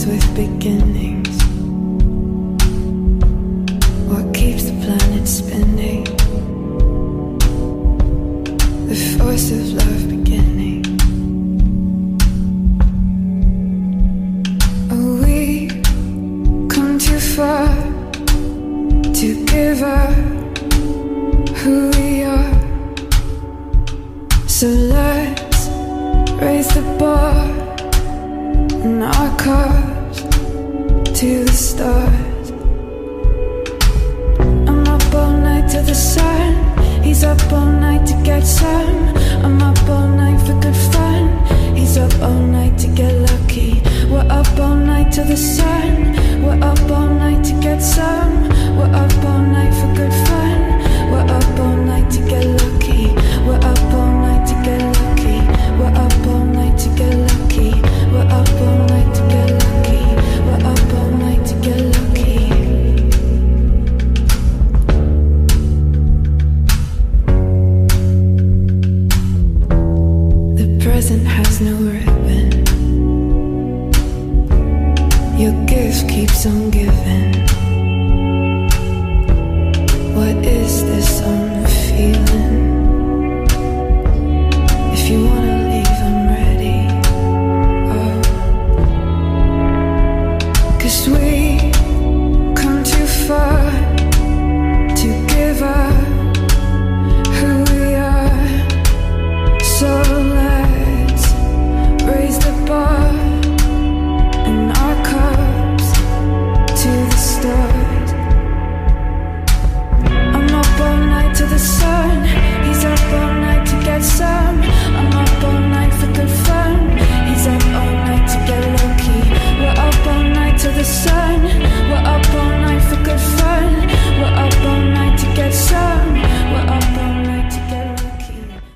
ends with beginnings. What keeps the planet spinning? The force of love beginning. Oh, we come too far to give up who we are. So let's raise the bar and our cars to the stars. I'm up all night to the sun. He's up all night to get some. I'm up all night for good fun. He's up all night to get lucky. We're up all night to the sun. We're up all night to get some. We're up all night for good fun. We're up all night to get lucky. We're up all night to get lucky. We're up all night to get lucky. We're up all night to get lucky. We're up all night to get lucky. The present has no ribbon. Your gift keeps on giving.